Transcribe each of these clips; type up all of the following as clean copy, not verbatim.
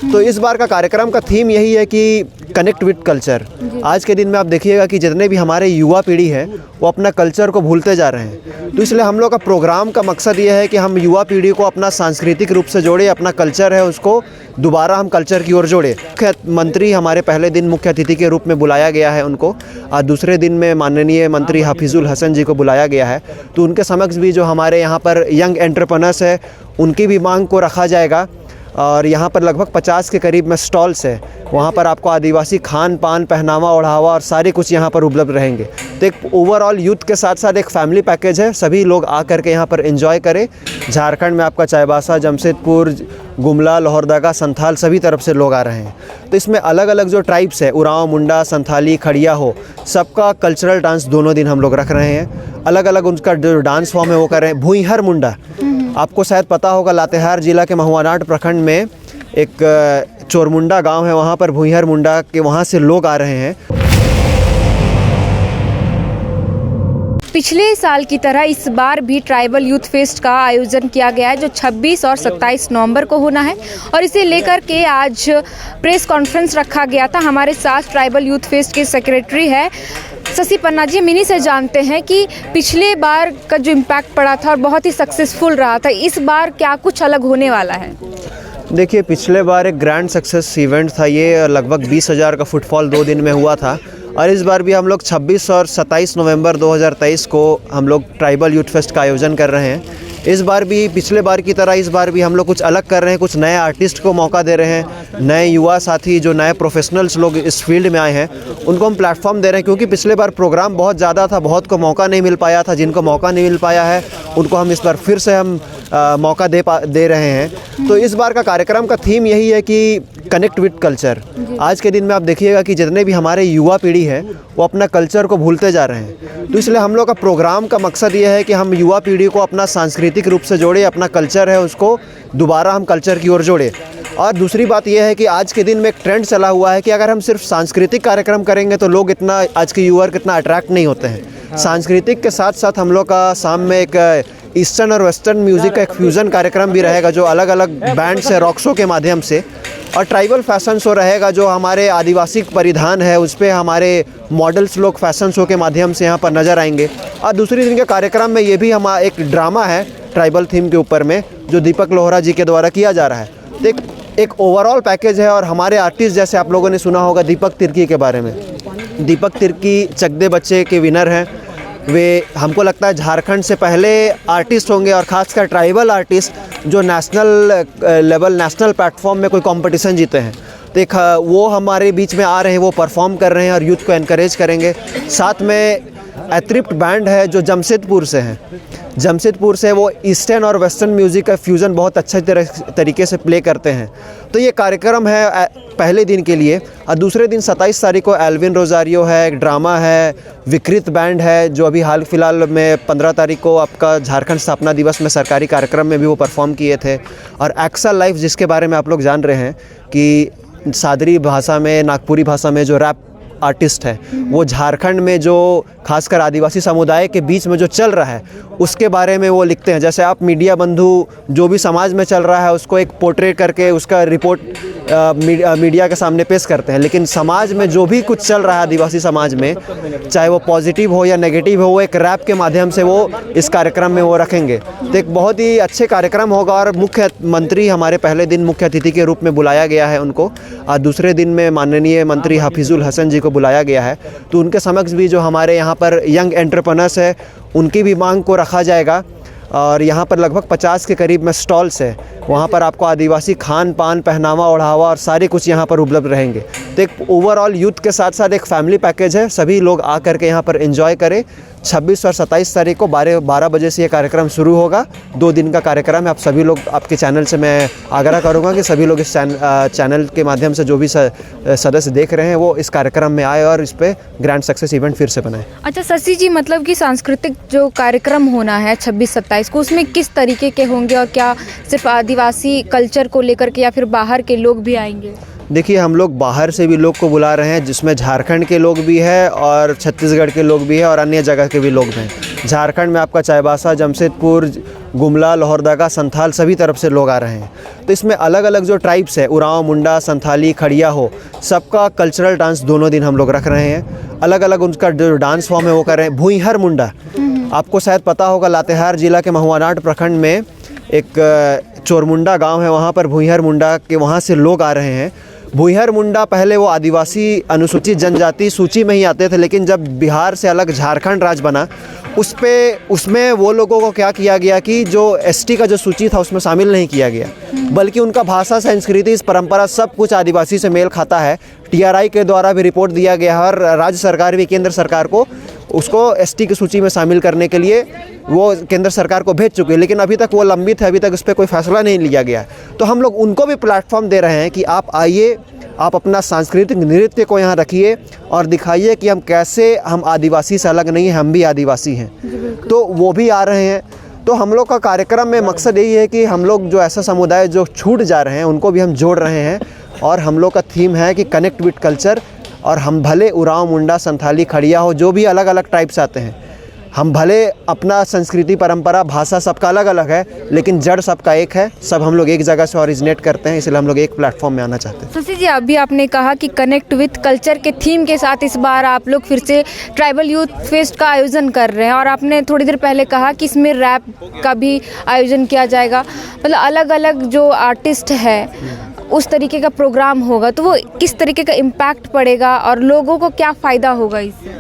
तो इस बार का कार्यक्रम का थीम यही है कि कनेक्ट विद कल्चर। आज के दिन में आप देखिएगा कि जितने भी हमारे युवा पीढ़ी है वो अपना कल्चर को भूलते जा रहे हैं। तो इसलिए हम लोग का प्रोग्राम का मकसद ये है कि हम युवा पीढ़ी को अपना सांस्कृतिक रूप से जोड़े, अपना कल्चर है उसको दोबारा हम कल्चर की ओर जोड़े। मुख्य मंत्री हमारे पहले दिन मुख्य अतिथि के रूप में बुलाया गया है उनको, और दूसरे दिन में माननीय मंत्री हफीजुल हसन जी को बुलाया गया है। तो उनके समक्ष भी जो हमारे यहाँ पर यंग एंटरप्रेन्योर्स है उनकी भी मांग को रखा जाएगा। और यहाँ पर लगभग 50 के करीब में स्टॉल्स है, वहाँ पर आपको आदिवासी खान पान, पहनावा ओढ़ावा और सारे कुछ यहाँ पर उपलब्ध रहेंगे। तो एक ओवरऑल यूथ के साथ साथ एक फैमिली पैकेज है, सभी लोग आ कर के यहाँ पर एंजॉय करें। झारखंड में आपका चाईबासा, जमशेदपुर, गुमला, लोहरदगा, संथाल सभी तरफ से लोग आ रहे हैं। तो इसमें अलग अलग जो ट्राइब्स है, उरांव, मुंडा, संथाली, खड़िया हो, सबका कल्चरल डांस दोनों दिन हम लोग रख रहे हैं। अलग अलग उनका जो डांस फॉर्म है वो कर रहे हैं। भुईहर मुंडा, आपको शायद पता होगा, लातेहार जिला के महुआनाट प्रखंड में एक चोरमुंडा गांव है, वहां पर भुईहर मुंडा के वहां से लोग आ रहे हैं। पिछले साल की तरह इस बार भी ट्राइबल यूथ फेस्ट का आयोजन किया गया है, जो 26 और 27 नवंबर को होना है। और इसे लेकर के आज प्रेस कॉन्फ्रेंस रखा गया था। हमारे साथ ट्राइबल यूथ फेस्ट के सेक्रेटरी है शशि पन्ना जी। मिनी से जानते हैं कि पिछले बार का जो इम्पैक्ट पड़ा था और बहुत ही सक्सेसफुल रहा था, इस बार क्या कुछ अलग होने वाला है? देखिए, पिछले बार एक ग्रैंड सक्सेस इवेंट था ये, लगभग 20,000 का फुटफॉल 2 दिन में हुआ था। और इस बार भी हम लोग 26 और 27 नवंबर 2023 को हम लोग ट्राइबल यूथ फेस्ट का आयोजन कर रहे हैं। इस बार भी पिछले बार की तरह इस बार भी हम लोग कुछ अलग कर रहे हैं, कुछ नए आर्टिस्ट को मौका दे रहे हैं। नए युवा साथी जो नए प्रोफेशनल्स लोग इस फील्ड में आए हैं उनको हम प्लेटफॉर्म दे रहे हैं, क्योंकि पिछले बार प्रोग्राम बहुत ज़्यादा था, बहुत को मौका नहीं मिल पाया था। जिनको मौका नहीं मिल पाया है उनको हम इस बार फिर से हम मौका दे रहे हैं। तो इस बार का कार्यक्रम का थीम यही है कि कनेक्ट विद कल्चर। आज के दिन में आप देखिएगा कि जितने भी हमारे युवा पीढ़ी है वो अपना कल्चर को भूलते जा रहे हैं। तो इसलिए हम लोग का प्रोग्राम का मकसद ये है कि हम युवा पीढ़ी को अपना सांस्कृतिक रूप से जोड़े, अपना कल्चर है उसको दोबारा हम कल्चर की ओर जोड़े। और दूसरी बात यह है कि आज के दिन में एक ट्रेंड चला हुआ है कि अगर हम सिर्फ सांस्कृतिक कार्यक्रम करेंगे तो लोग इतना, आज के युवा इतना अट्रैक्ट नहीं होते हैं। सांस्कृतिक के साथ साथ हम लोग का शाम में एक ईस्टर्न और वेस्टर्न म्यूज़िक का एक फ्यूज़न कार्यक्रम भी रहेगा, जो अलग अलग बैंड्स है, रॉक शो के माध्यम से। और ट्राइबल फैशन शो रहेगा, जो हमारे आदिवासी परिधान है उस पर हमारे मॉडल्स लोग फैशन शो के माध्यम से यहाँ पर नज़र आएंगे। और दूसरी दिन के कार्यक्रम में ये भी हम एक ड्रामा है ट्राइबल थीम के ऊपर में, जो दीपक लोहरा जी के द्वारा किया जा रहा है। तो एक ओवरऑल पैकेज है। और हमारे आर्टिस्ट, जैसे आप लोगों ने सुना होगा दीपक तिर्की के बारे में, दीपक तिर्की चक दे बच्चे के विनर हैं। वे हमको लगता है झारखंड से पहले आर्टिस्ट होंगे, और ख़ासकर ट्राइबल आर्टिस्ट जो नेशनल लेवल, नेशनल प्लेटफॉर्म में कोई कंपटीशन जीते हैं। तो एक वो हमारे बीच में आ रहे हैं, वो परफॉर्म कर रहे हैं और यूथ को एनकरेज करेंगे। साथ में एत्रिप्ट बैंड है जो जमशेदपुर से हैं, जमशेदपुर से, वो ईस्टर्न और वेस्टर्न म्यूज़िक का फ्यूज़न बहुत अच्छे तरीके से प्ले करते हैं। तो ये कार्यक्रम है पहले दिन के लिए। और दूसरे दिन 27 तारीख को एल्विन रोजारियो है, एक ड्रामा है, विकृत बैंड है जो अभी हाल फिलहाल में 15 तारीख को आपका झारखंड स्थापना दिवस में सरकारी कार्यक्रम में भी वो परफॉर्म किए थे। और एक्सल लाइफ, जिसके बारे में आप लोग जान रहे हैं कि सादरी भाषा में, नागपुरी भाषा में जो रैप आर्टिस्ट है, वो झारखंड में जो खासकर आदिवासी समुदाय के बीच में जो चल रहा है उसके बारे में वो लिखते हैं। जैसे आप मीडिया बंधु जो भी समाज में चल रहा है उसको एक पोर्ट्रेट करके उसका रिपोर्ट मीडिया के सामने पेश करते हैं, लेकिन समाज में जो भी कुछ चल रहा है आदिवासी समाज में, चाहे वो पॉजिटिव हो या नेगेटिव हो, वो एक रैप के माध्यम से वो इस कार्यक्रम में वो रखेंगे। तो एक बहुत ही अच्छे कार्यक्रम होगा। और मुख्य मंत्री हमारे पहले दिन मुख्य अतिथि के रूप में बुलाया गया है उनको, और दूसरे दिन में माननीय मंत्री हफीजुल हसन जी को बुलाया गया है। तो उनके समक्ष भी जो हमारे यहाँ पर यंग एंटरप्रेन्योर्स है उनकी भी मांग को रखा जाएगा। और यहाँ पर लगभग 50 के करीब में स्टॉल्स है, वहाँ पर आपको आदिवासी खान पान, पहनावा ओढ़ावा और सारे कुछ यहाँ पर उपलब्ध रहेंगे। तो एक ओवरऑल यूथ के साथ साथ एक फैमिली पैकेज है, सभी लोग आ कर के यहाँ पर एंजॉय करें। 26 और 27 तारीख को 12 बजे से ये कार्यक्रम शुरू होगा। 2 दिन का कार्यक्रम है। आप सभी लोग, आपके चैनल से मैं आग्रह करूँगा कि सभी लोग इस चैनल के माध्यम से जो भी सदस्य देख रहे हैं वो इस कार्यक्रम में आए और इस पर ग्रैंड सक्सेस इवेंट फिर से बनाएं। अच्छा शशि जी, मतलब कि सांस्कृतिक जो कार्यक्रम होना है 26-27 को, उसमें किस तरीके के होंगे और क्या सिर्फ आदिवासी कल्चर को लेकर के या फिर बाहर के लोग भी आएंगे? देखिए, हम लोग बाहर से भी लोग को बुला रहे हैं, जिसमें झारखंड के लोग भी हैं और छत्तीसगढ़ के लोग भी हैं और अन्य जगह के भी लोग हैं। झारखंड में आपका चाईबासा, जमशेदपुर, गुमला, लोहरदगा, संथाल सभी तरफ से लोग आ रहे हैं। तो इसमें अलग अलग जो ट्राइब्स है, उरांव, मुंडा, संथाली, खड़िया हो, सबका कल्चरल डांस दोनों दिन हम लोग रख रहे हैं। अलग अलग उनका जो डांस फॉर्म है वो कर रहे हैं। भुईहर मुंडा, आपको शायद पता होगा, लातेहार जिला के महुआनाट प्रखंड में एक चोरमुंडा गांव है, वहाँ पर भुईहर मुंडा के वहाँ से लोग आ रहे हैं। भुईहर मुंडा पहले वो आदिवासी अनुसूचित जनजाति सूची में ही आते थे, लेकिन जब बिहार से अलग झारखंड राज्य बना उसमें वो लोगों को क्या किया गया कि जो एसटी का जो सूची था उसमें शामिल नहीं किया गया, बल्कि उनका भाषा, संस्कृति, परंपरा सब कुछ आदिवासी से मेल खाता है। टीआरआई के द्वारा भी रिपोर्ट दिया गया है और राज्य सरकार भी केंद्र सरकार को उसको एसटी की सूची में शामिल करने के लिए वो केंद्र सरकार को भेज चुके हैं, लेकिन अभी तक वो लंबित है, अभी तक उस पर कोई फैसला नहीं लिया गया। तो हम लोग उनको भी प्लेटफॉर्म दे रहे हैं कि आप आइए, आप अपना सांस्कृतिक नृत्य को यहाँ रखिए और दिखाइए कि हम आदिवासी से अलग नहीं हैं, हम भी आदिवासी हैं। तो वो भी आ रहे हैं। तो हम लोग का कार्यक्रम में मकसद यही है कि हम लोग जो ऐसा समुदाय जो छूट जा रहे हैं उनको भी हम जोड़ रहे हैं। और हम लोग का थीम है कि कनेक्ट विद कल्चर। और हम भले उरांव, मुंडा, संथाली, खड़िया हो, जो भी अलग अलग टाइप्स आते हैं, हम भले अपना संस्कृति, परंपरा, भाषा सबका अलग अलग है, लेकिन जड़ सबका एक है। सब हम लोग एक जगह से ओरिजिनेट करते हैं, इसलिए हम लोग एक प्लेटफॉर्म में आना चाहते हैं। शशि जी, अभी आपने कहा कि कनेक्ट विद कल्चर के थीम के साथ इस बार आप लोग फिर से ट्राइबल यूथ फेस्ट का आयोजन कर रहे हैं, और आपने थोड़ी देर पहले कहा कि इसमें रैप का भी आयोजन किया जाएगा। मतलब अलग अलग जो आर्टिस्ट है उस तरीके का प्रोग्राम होगा, तो वो किस तरीके का इम्पैक्ट पड़ेगा और लोगों को क्या फ़ायदा होगा इससे?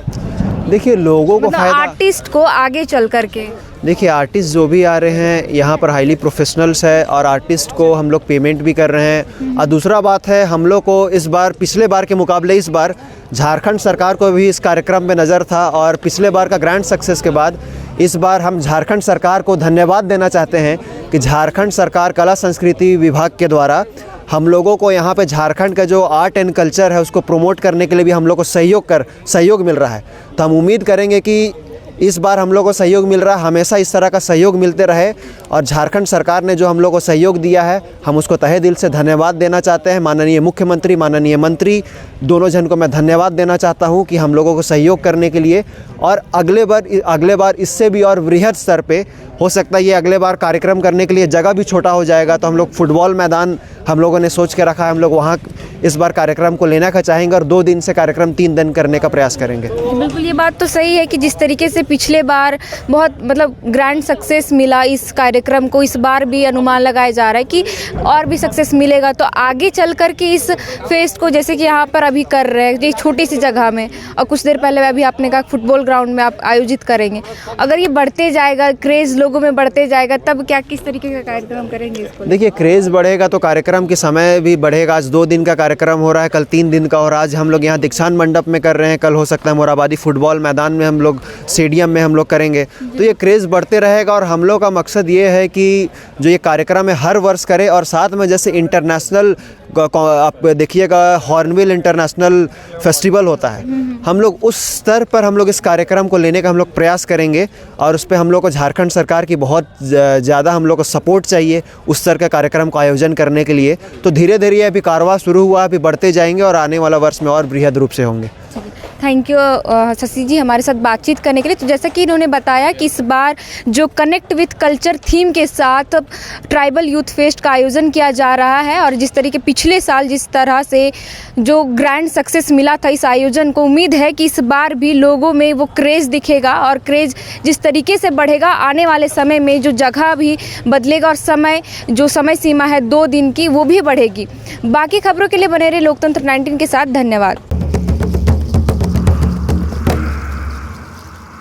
देखिए, लोगों को फायदा, आर्टिस्ट को आगे चल करके, देखिए आर्टिस्ट जो भी आ रहे हैं यहाँ पर हाईली प्रोफेशनल्स है और आर्टिस्ट को हम लोग पेमेंट भी कर रहे हैं। और दूसरा बात है, हम लोग को इस बार पिछले बार के मुकाबले इस बार झारखंड सरकार को भी इस कार्यक्रम में नज़र था, और पिछले बार का ग्रैंड सक्सेस के बाद इस बार हम झारखंड सरकार को धन्यवाद देना चाहते हैं कि झारखंड सरकार कला संस्कृति विभाग के द्वारा हम लोगों को यहाँ पे झारखंड का जो आर्ट एंड कल्चर है उसको प्रमोट करने के लिए भी हम लोग को सहयोग मिल रहा है। तो हम उम्मीद करेंगे कि इस बार हम लोग को सहयोग मिल रहा है, हमेशा इस तरह का सहयोग मिलते रहे। और झारखंड सरकार ने जो हम लोग को सहयोग दिया है, हम उसको तहे दिल से धन्यवाद देना चाहते हैं। माननीय मुख्यमंत्री, माननीय मंत्री, दोनों जन को मैं धन्यवाद देना चाहता हूं कि हम लोगों को सहयोग करने के लिए। और अगले बार इससे भी और वृहद स्तर पे हो सकता है, ये अगले बार कार्यक्रम करने के लिए जगह भी छोटा हो जाएगा, तो हम लोग फुटबॉल मैदान हम लोगों ने सोच के रखा है, हम लोग वहाँ इस बार कार्यक्रम को लेना का चाहेंगे और 2 दिन से कार्यक्रम 3 दिन करने का प्रयास करेंगे। बिल्कुल, ये बात तो सही है कि जिस तरीके से पिछले बार बहुत ग्रैंड सक्सेस मिला इस कार्यक्रम को, इस बार भी अनुमान लगाया जा रहा है कि और भी सक्सेस मिलेगा। तो आगे चल कर के इस फेस्ट को, जैसे कि यहाँ पर अभी कर रहे हैं एक छोटी सी जगह में, और कुछ देर पहले अभी आपने कहा फुटबॉल ग्राउंड में आप आयोजित करेंगे, अगर ये बढ़ते जाएगा, क्रेज़ लोगों में बढ़ते जाएगा, तब क्या किस तरीके का कार्यक्रम करेंगे इसको? देखिए, क्रेज़ बढ़ेगा तो कार्यक्रम के समय भी बढ़ेगा। आज 2 दिन का कार्यक्रम हो रहा है, कल 3 दिन का, और आज हम लोग यहाँ दीक्षांत मंडप में कर रहे हैं, कल हो सकता है मोराबादी फुटबॉल मैदान में, हम लोग स्टेडियम में हम लोग करेंगे। तो ये क्रेज़ बढ़ते रहेगा और हम लोग का मकसद ये है कि जो ये कार्यक्रम है हर वर्ष करें। और साथ में जैसे इंटरनेशनल, आप देखिएगा हॉर्नबिल इंटरनेशनल फेस्टिवल होता है, हम लोग उस स्तर पर हम लोग इस कार्यक्रम को लेने का हम लोग प्रयास करेंगे। और उस पर हम लोग को झारखंड सरकार की बहुत ज़्यादा हम लोग को सपोर्ट चाहिए उस स्तर के कार्यक्रम को आयोजन करने के लिए। तो धीरे धीरे ये अभी कारवां शुरू हुआ, अभी बढ़ते जाएंगे और आने वाला वर्ष में और बृहद रूप से होंगे। थैंक यू शशि जी हमारे साथ बातचीत करने के लिए। तो जैसा कि इन्होंने बताया कि इस बार जो कनेक्ट विथ कल्चर थीम के साथ ट्राइबल यूथ फेस्ट का आयोजन किया जा रहा है, और जिस तरीके पिछले साल जिस तरह से जो ग्रैंड सक्सेस मिला था इस आयोजन को, उम्मीद है कि इस बार भी लोगों में वो क्रेज़ दिखेगा, और क्रेज़ जिस तरीके से बढ़ेगा आने वाले समय में जो जगह भी बदलेगा और समय सीमा है 2 दिन की वो भी बढ़ेगी। बाकी खबरों के लिए बने रहे लोकतंत्र 19 के साथ। धन्यवाद।